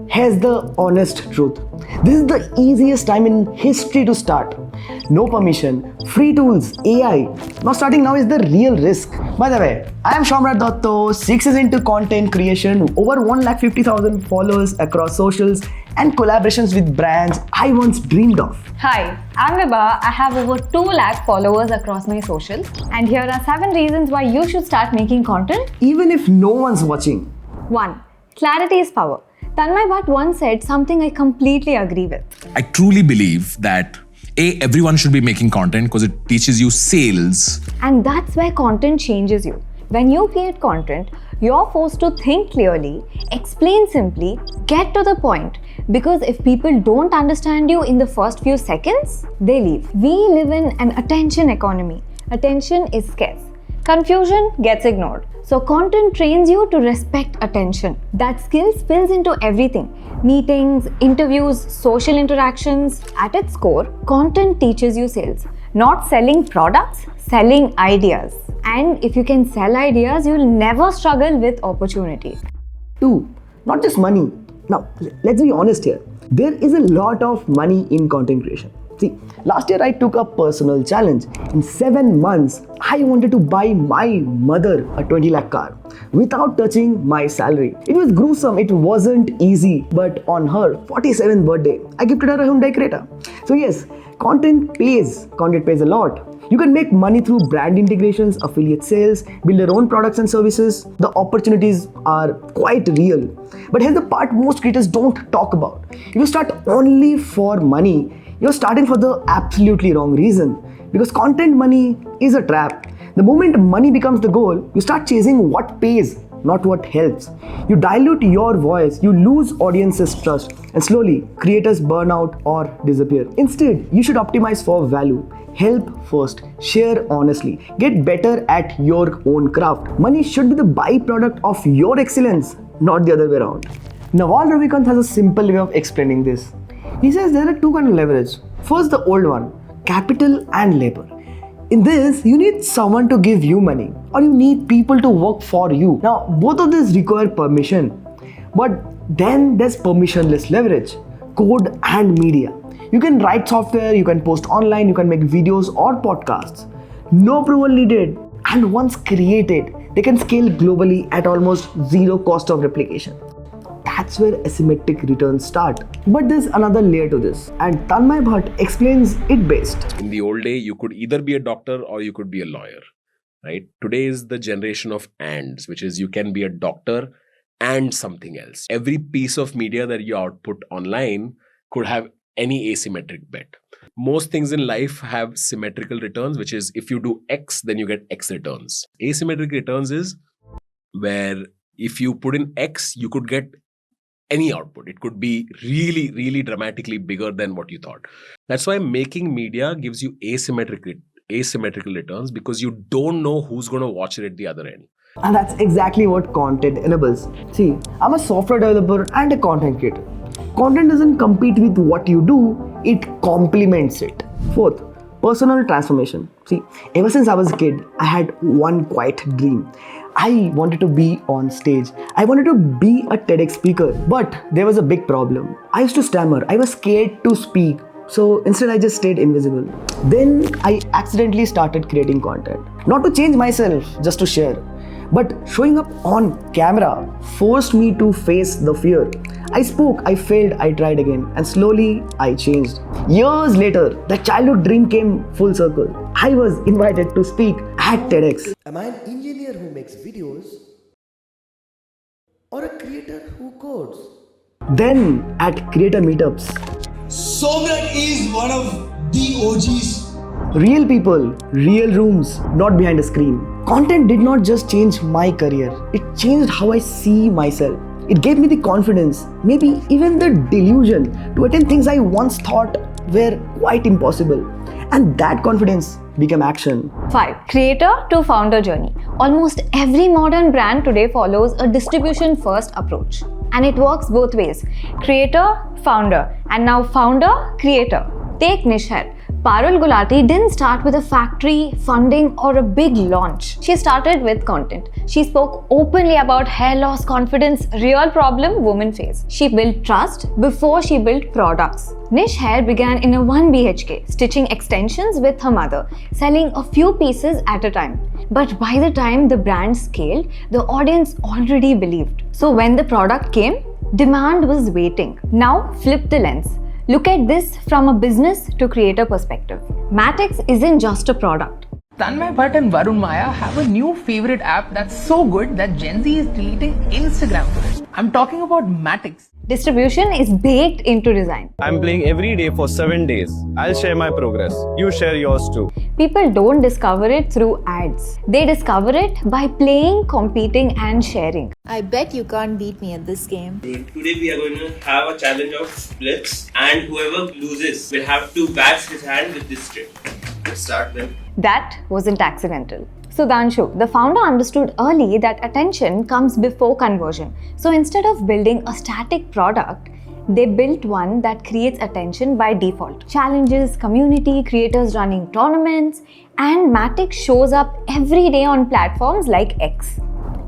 Here's the honest truth. This is the easiest time in history to start. No permission, free tools, AI. Now starting now is the real risk. By the way, I am Shamrat Datto, 6 years into content creation, over 150,000 followers across socials and collaborations with brands I once dreamed of. Hi, I'm Vibha. I have over 2 lakh followers across my socials, and here are 7 reasons why you should start making content. Even if no one's watching. 1. Clarity is power. Tanmay Bhatt once said something I completely agree with. I truly believe that everyone should be making content because it teaches you sales. And that's where content changes you. When you create content, you're forced to think clearly, explain simply, get to the point. Because if people don't understand you in the first few seconds, they leave. We live in an attention economy. Attention is scarce. Confusion gets ignored. So content trains you to respect attention. That skill spills into everything. Meetings, interviews, social interactions. At its core, content teaches you sales. Not selling products, selling ideas. And if you can sell ideas, you'll never struggle with opportunity. 2. Not just money. Now, let's be honest here. There is a lot of money in content creation. See, last year I took a personal challenge. In 7 months, I wanted to buy my mother a 20 lakh car without touching my salary. It was gruesome, it wasn't easy, but on her 47th birthday, I gifted her a Hyundai Creta. So yes, content pays a lot. You can make money through brand integrations, affiliate sales, build your own products and services. The opportunities are quite real. But here's the part most creators don't talk about. If you start only for money, you're starting for the absolutely wrong reason. Because content money is a trap. The moment money becomes the goal, you start chasing what pays, not what helps. You dilute your voice, you lose audience's trust, and slowly creators burn out or disappear. Instead, you should optimize for value. Help first, share honestly, get better at your own craft. Money should be the byproduct of your excellence, not the other way around. Naval Ravikant has a simple way of explaining this. He says there are 2 kinds of leverage. First, the old one, capital and labor. In this, you need someone to give you money, or you need people to work for you. Now, both of these require permission. But then there's permissionless leverage, code and media. You can write software, you can post online, you can make videos or podcasts. No approval needed. And once created, they can scale globally at almost zero cost of replication. That's where asymmetric returns start. But there's another layer to this, and Tanmay Bhatt explains it best. In the old day, you could either be a doctor or you could be a lawyer, right? Today is the generation of ands, which is you can be a doctor and something else. Every piece of media that you output online could have any asymmetric bet. Most things in life have symmetrical returns, which is if you do X, then you get X returns. Asymmetric returns is where if you put in X, you could get any output. It could be really, really dramatically bigger than what you thought. That's why making media gives you asymmetrical returns, because you don't know who's going to watch it at the other end. And that's exactly what content enables. See, I'm a software developer and a content creator. Content doesn't compete with what you do, it complements it. 4th, personal transformation. See, ever since I was a kid, I had one quiet dream. I wanted to be on stage. I wanted to be a TEDx speaker. But there was a big problem. I used to stammer. I was scared to speak. So instead I just stayed invisible. Then I accidentally started creating content. Not to change myself, just to share. But showing up on camera forced me to face the fear. I spoke, I failed, I tried again, and slowly I changed. Years later, the childhood dream came full circle. I was invited to speak at TEDx. Am I an engineer who makes videos or a creator who codes? Then at creator meetups. Soviet is one of the OGs. Real people, real rooms, not behind a screen. Content did not just change my career, it changed how I see myself. It gave me the confidence, maybe even the delusion to attempt things I once thought were quite impossible. And that confidence became action. 5. Creator to founder journey. Almost every modern brand today follows a distribution first approach. And it works both ways. Creator, founder, and now founder, creator. Take niche head. Parul Gulati didn't start with a factory, funding, or a big launch. She started with content. She spoke openly about hair loss, confidence, real problem women face. She built trust before she built products. Niche Hair began in a 1 BHK, stitching extensions with her mother, selling a few pieces at a time. But by the time the brand scaled, the audience already believed. So when the product came, demand was waiting. Now flip the lens. Look at this from a business to creator perspective. Matix isn't just a product. Tanmay Bhatt and Varun Maya have a new favorite app that's so good that Gen Z is deleting Instagram for it. I'm talking about Matix. Distribution is baked into design. I'm playing every day for 7 days. I'll share my progress. You share yours too. People don't discover it through ads. They discover it by playing, competing, and sharing. I bet you can't beat me at this game. Today we are going to have a challenge of splits, and whoever loses will have to bash his hand with this strip. Let's start then. That wasn't accidental. Sudhanshu, the founder, understood early that attention comes before conversion. So instead of building a static product, they built one that creates attention by default. Challenges, community, creators running tournaments, and Matix shows up every day on platforms like X.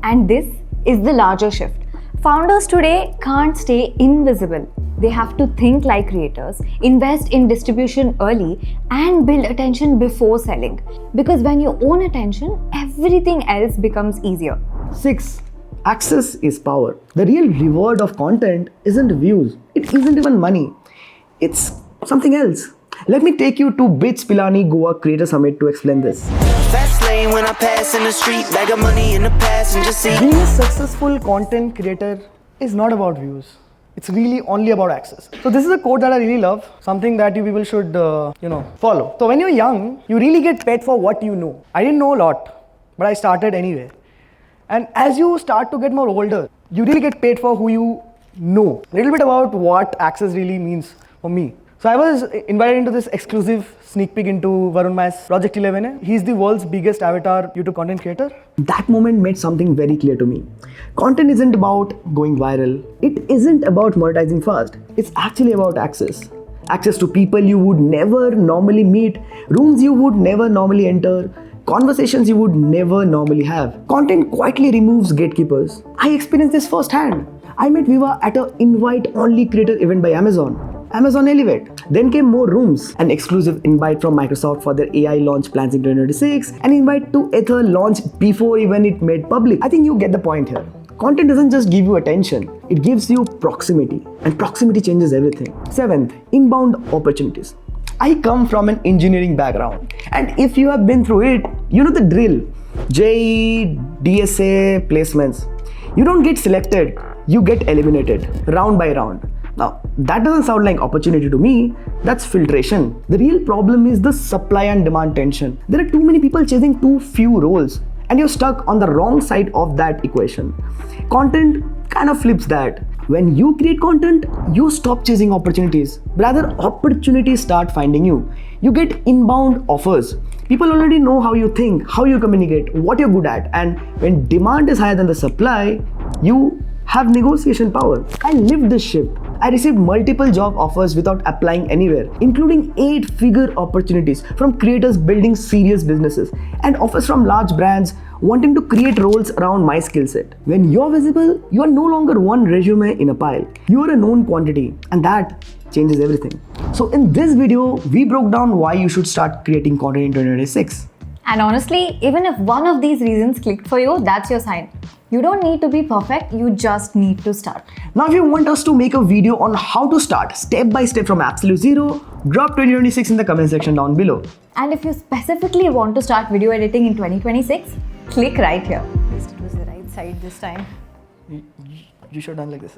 And this is the larger shift. Founders today can't stay invisible. They have to think like creators, invest in distribution early, and build attention before selling. Because when you own attention, everything else becomes easier. 6. Access is power. The real reward of content isn't views. It isn't even money. It's something else. Let me take you to Beach Pilani Goa Creator Summit to explain this. Fast lane when I pass in the street, bag of money in the passenger seat. Being a successful content creator is not about views. It's really only about access. So this is a quote that I really love, something that you people should, follow. So when you're young, you really get paid for what you know. I didn't know a lot, but I started anyway. And as you start to get more older, you really get paid for who you know. A little bit about what access really means for me. So I was invited into this exclusive sneak peek into Varun Maya's Project 11. He's the world's biggest avatar YouTube content creator. That moment made something very clear to me. Content isn't about going viral. It isn't about monetizing fast. It's actually about access. Access to people you would never normally meet, rooms you would never normally enter, conversations you would never normally have. Content quietly removes gatekeepers. I experienced this firsthand. I met Viva at an invite-only creator event by Amazon Elevate. Then came more rooms, an exclusive invite from Microsoft for their AI launch plans in 2026, an invite to Ether launch before even it made public. I think you get the point here. Content doesn't just give you attention, it gives you proximity, and proximity changes everything. 7th, inbound opportunities. I come from an engineering background, and if you have been through it, you know the drill. JEE, DSA placements. You don't get selected, you get eliminated round by round. Now, that doesn't sound like opportunity to me, that's filtration. The real problem is the supply and demand tension. There are too many people chasing too few roles, and you're stuck on the wrong side of that equation. Content kind of flips that. When you create content, you stop chasing opportunities. Rather, opportunities start finding you. You get inbound offers. People already know how you think, how you communicate, what you're good at, and when demand is higher than the supply, you have negotiation power. I lived this shift. I received multiple job offers without applying anywhere, including 8-figure opportunities from creators building serious businesses and offers from large brands wanting to create roles around my skill set. When you're visible, you are no longer one resume in a pile. You are a known quantity, and that changes everything. So in this video, we broke down why you should start creating content in 2026. And honestly, even if one of these reasons clicked for you, that's your sign. You don't need to be perfect, you just need to start. Now, if you want us to make a video on how to start step by step from absolute zero, drop 2026 in the comment section down below. And if you specifically want to start video editing in 2026, click right here. At least it was the right side this time. You should have done like this.